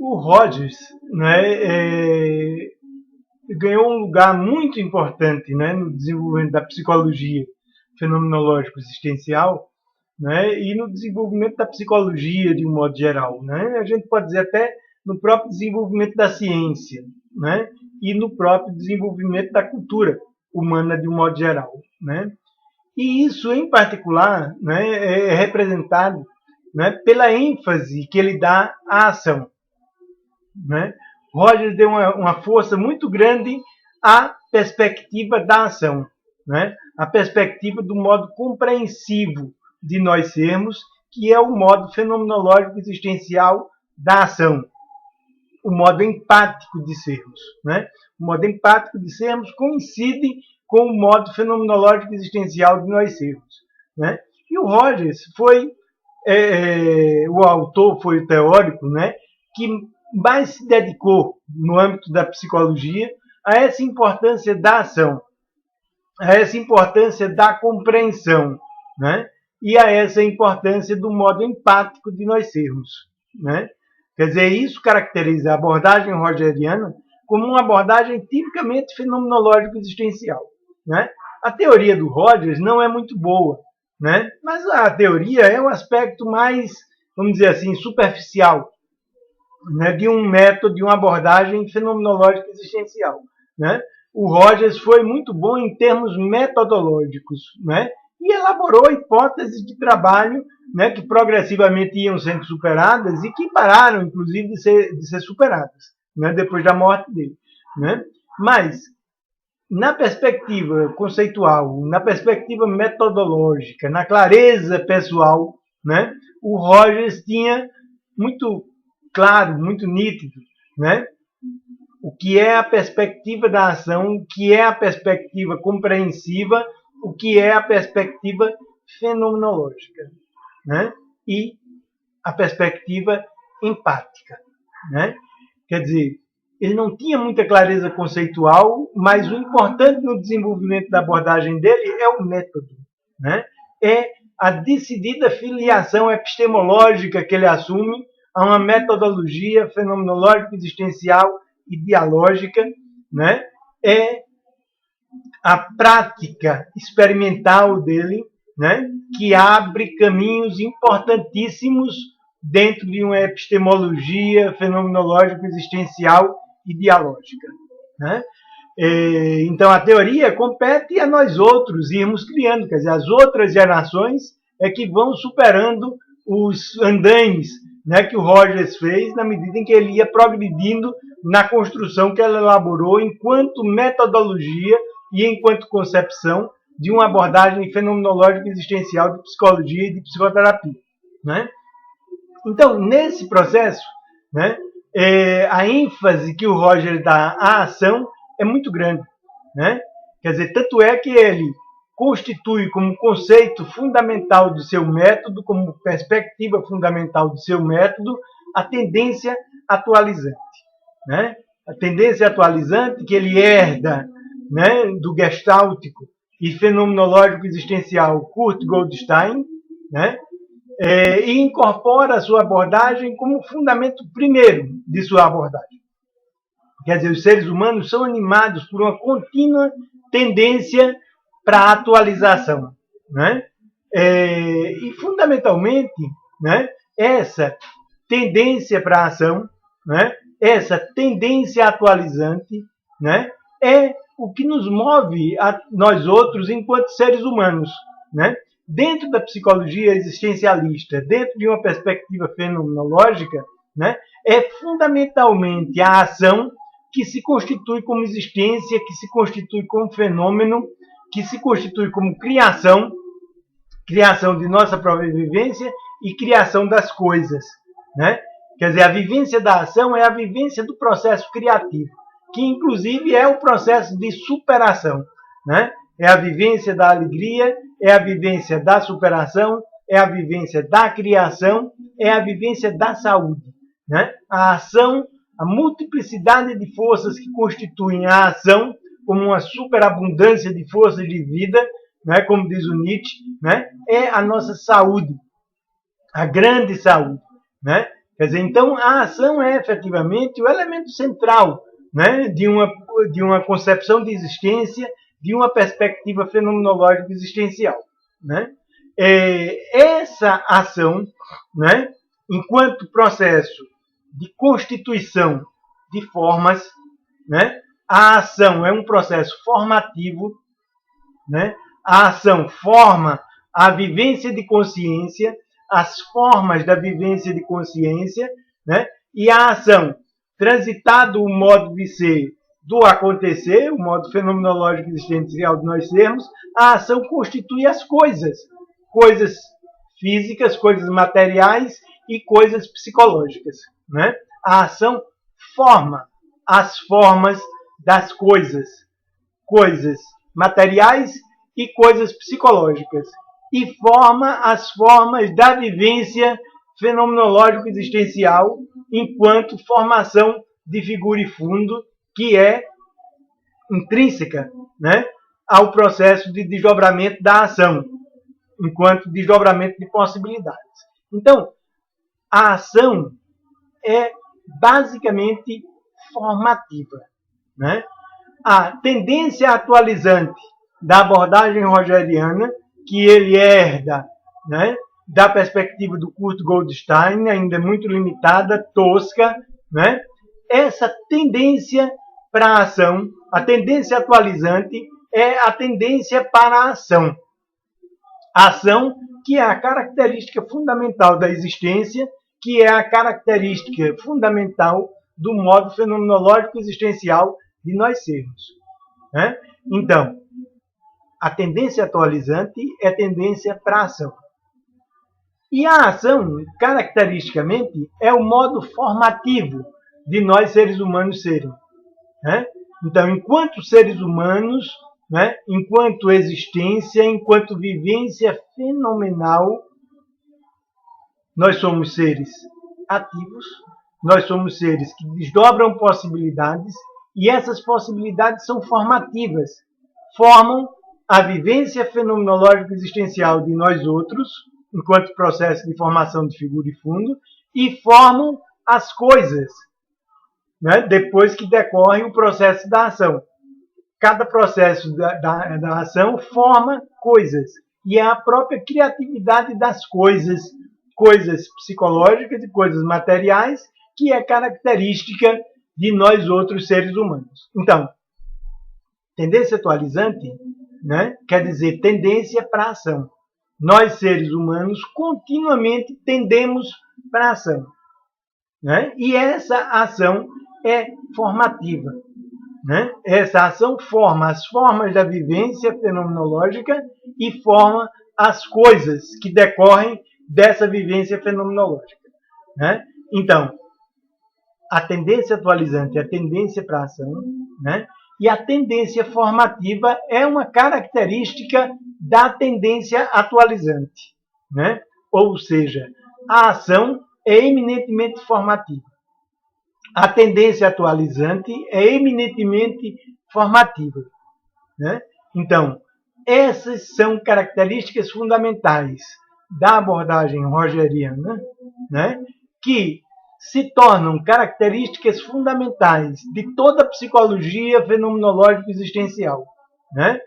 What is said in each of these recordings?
o Rogers, ganhou um lugar muito importante, no desenvolvimento da psicologia fenomenológico existencial, e no desenvolvimento da psicologia de um modo geral. A gente pode dizer até no próprio desenvolvimento da ciência, e no próprio desenvolvimento da cultura humana de um modo geral. E isso, em particular, é representado pela ênfase que ele dá à ação. Rogers deu uma força muito grande à perspectiva da ação, a perspectiva do modo compreensivo de nós sermos, que é o modo fenomenológico existencial da ação, o modo empático de sermos. O modo empático de sermos coincide com o modo fenomenológico existencial de nós sermos. E o Rogers foi o autor, foi o teórico, que mais se dedicou, no âmbito da psicologia, a essa importância da ação, a essa importância da compreensão, e a essa importância do modo empático de nós sermos. Quer dizer, isso caracteriza a abordagem rogeriana como uma abordagem tipicamente fenomenológico-existencial. A teoria do Rogers não é muito boa, mas a teoria é um aspecto mais, vamos dizer assim, superficial, de um método, de uma abordagem fenomenológica existencial. O Rogers foi muito bom em termos metodológicos, e elaborou hipóteses de trabalho que progressivamente iam sendo superadas e que pararam, inclusive, de ser superadas depois da morte dele. Mas, na perspectiva conceitual, na perspectiva metodológica, na clareza pessoal, o Rogers tinha muito claro, muito nítido, o que é a perspectiva da ação, o que é a perspectiva compreensiva, o que é a perspectiva fenomenológica, e a perspectiva empática. Quer dizer, ele não tinha muita clareza conceitual, mas o importante no desenvolvimento da abordagem dele é o método, é a decidida filiação epistemológica que ele assume a uma metodologia fenomenológica, existencial e dialógica, é a prática experimental dele, que abre caminhos importantíssimos dentro de uma epistemologia fenomenológica, existencial e dialógica. Então, a teoria compete a nós outros irmos criando, quer dizer, as outras gerações é que vão superando os andaimes que o Rogers fez na medida em que ele ia progredindo na construção que ela elaborou enquanto metodologia e enquanto concepção de uma abordagem fenomenológica existencial de psicologia e de psicoterapia. Então, nesse processo, a ênfase que o Rogers dá à ação é muito grande. Quer dizer, tanto é que ele constitui como conceito fundamental do seu método, como perspectiva fundamental do seu método, a tendência atualizante. A tendência atualizante que ele herda do gestáltico e fenomenológico existencial Kurt Goldstein, e incorpora a sua abordagem como fundamento primeiro de sua abordagem. Quer dizer, os seres humanos são animados por uma contínua tendência para a atualização. E, fundamentalmente, essa tendência para a ação, essa tendência atualizante, é o que nos move a nós outros enquanto seres humanos. Dentro da psicologia existencialista, dentro de uma perspectiva fenomenológica, é fundamentalmente a ação que se constitui como existência, que se constitui como fenômeno, que se constitui como criação de nossa própria vivência e criação das coisas. Quer dizer, a vivência da ação é a vivência do processo criativo, que inclusive é o processo de superação. É a vivência da alegria, é a vivência da superação, é a vivência da criação, é a vivência da saúde. A ação, a multiplicidade de forças que constituem a ação, como uma superabundância de forças de vida, como diz o Nietzsche, é a nossa saúde, a grande saúde. Quer dizer, então a ação é efetivamente o elemento central, né, de uma concepção de existência, de uma perspectiva fenomenológica existencial, né? Essa ação, né, enquanto processo de constituição de formas, né, a ação é um processo formativo, né? A ação forma a vivência de consciência, as formas da vivência de consciência, né? E a ação, transitado o modo de ser do acontecer, o modo fenomenológico existencial de nós sermos, a ação constitui as coisas, coisas físicas, coisas materiais e coisas psicológicas, né? A ação forma as formas das coisas, coisas materiais e coisas psicológicas, e forma as formas da vivência fenomenológico-existencial enquanto formação de figura e fundo, que é intrínseca, né, ao processo de desdobramento da ação, enquanto desdobramento de possibilidades. Então, a ação é basicamente formativa, né? A tendência atualizante da abordagem rogeriana, que ele herda, né, da perspectiva do Kurt Goldstein, ainda muito limitada, tosca, né? Essa tendência para a ação, a tendência atualizante é a tendência para a ação. A ação que é a característica fundamental da existência, que é a característica fundamental do modo fenomenológico existencial de nós sermos, né? Então, a tendência atualizante é tendência para a ação. E a ação, caracteristicamente, é o modo formativo de nós seres humanos serem, né? Então, enquanto seres humanos, né, enquanto existência, enquanto vivência fenomenal, nós somos seres ativos, nós somos seres que desdobram possibilidades, e essas possibilidades são formativas, formam a vivência fenomenológica existencial de nós outros, enquanto processo de formação de figura e fundo, e formam as coisas, né, depois que decorre o processo da ação. Cada processo da ação forma coisas, e é a própria criatividade das coisas, coisas psicológicas e coisas materiais, que é característica de nós outros seres humanos. Então, tendência atualizante, né, quer dizer tendência para a ação. Nós, seres humanos, continuamente tendemos para a ação, né? E essa ação é formativa, né? Essa ação forma as formas da vivência fenomenológica e forma as coisas que decorrem dessa vivência fenomenológica, né? Então, a tendência atualizante é a tendência para a ação, né? E a tendência formativa é uma característica da tendência atualizante, né? Ou seja, a ação é eminentemente formativa. A tendência atualizante é eminentemente formativa, né? Então, essas são características fundamentais da abordagem rogeriana, né, que se tornam características fundamentais de toda a psicologia fenomenológico-existencial, né?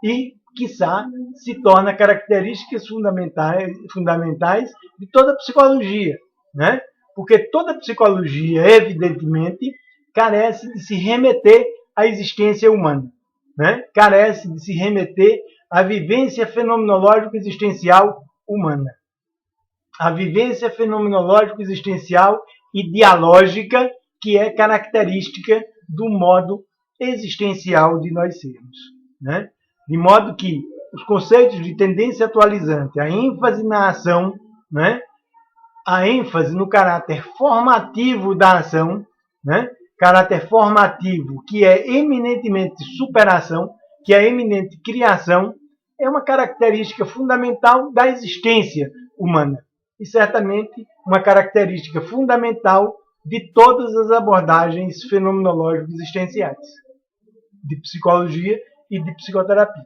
E, quiçá, se torna características fundamentais de toda a psicologia, né? Porque toda a psicologia, evidentemente, carece de se remeter à existência humana, né? Carece de se remeter à vivência fenomenológico-existencial humana. A vivência fenomenológico-existencial e dialógica, que é característica do modo existencial de nós sermos, né? De modo que os conceitos de tendência atualizante, a ênfase na ação, né, a ênfase no caráter formativo da ação, né, caráter formativo que é eminentemente superação, que é eminente criação, é uma característica fundamental da existência humana. E certamente uma característica fundamental de todas as abordagens fenomenológico-existenciais, de psicologia e de psicoterapia.